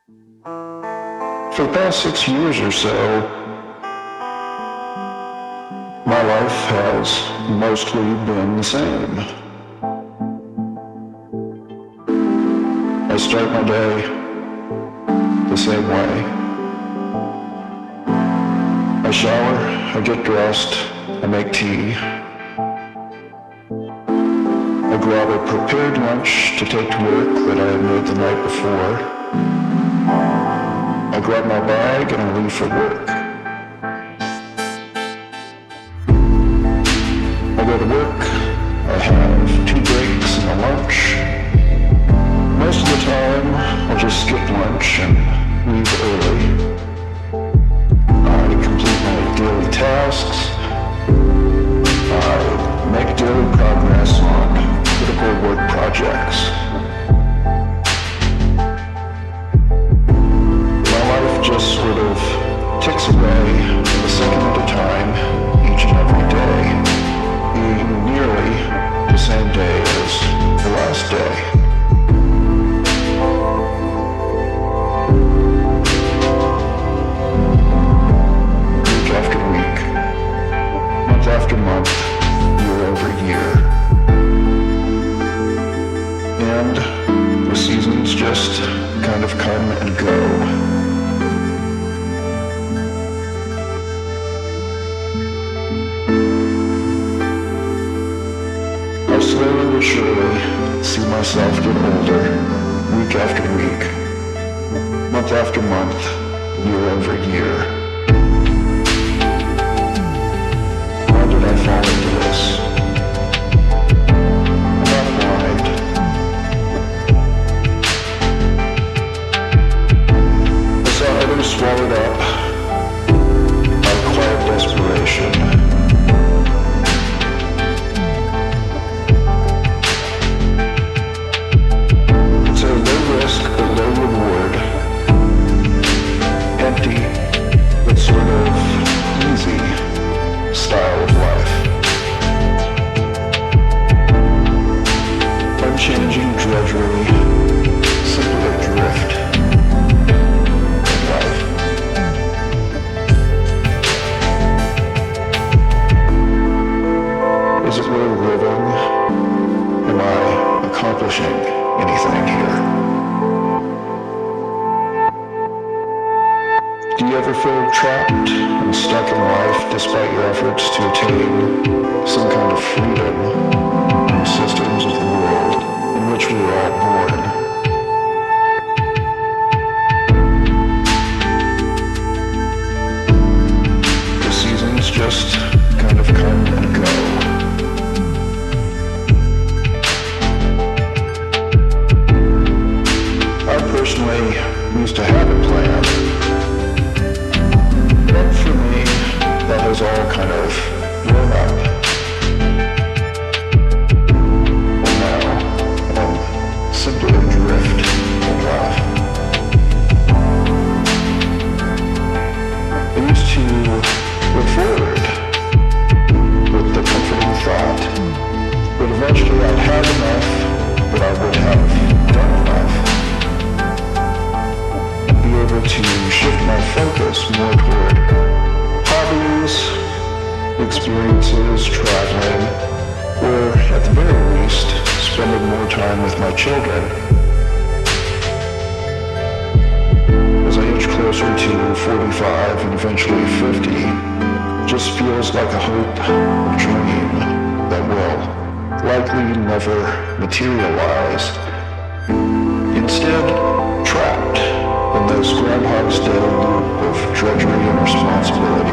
For the past 6 years or so, my life has mostly been the same. I start my day the same way. I shower, I get dressed, I make tea. I grab a prepared lunch to take to work that I had made the night before. I grab my bag and I leave for work. I go to work, I have 2 breaks and a lunch. Most of the time, I'll just skip lunch and leave early. I complete my daily tasks. I make daily progress on critical work projects. Just sort of ticks away a second at a time each and every day, being nearly the same day as the last day. Week after week, month after month, year over year. And the seasons just kind of come and go. Slowly but surely see myself get older, week after week, month after month, year over year. How did I fall into this? I'm not blind. I saw others swallowed up by quiet desperation. But low reward, empty but sort of easy style of life. Unchanging drudgery, simply adrift in life. Is it really living? Am I accomplishing anything here? Do you ever feel trapped and stuck in life despite your efforts to attain some kind of freedom in the systems of the world in which we were all born? The seasons just kind of come and go. I personally used to have a plan. But for me, that has all kind of blown up. And now, I'm simply adrift in life. I used to look forward with the comforting thought that eventually I'd have enough, that I would have done enough, and be able to shift my focus more toward hobbies, experiences, traveling, or at the very least, spending more time with my children. As I inch closer to 45 and eventually 50, it just feels like a hope, a dream that will likely never materialize. Instead, trapped in this Groundhog's Day loop of drudgery and responsibility.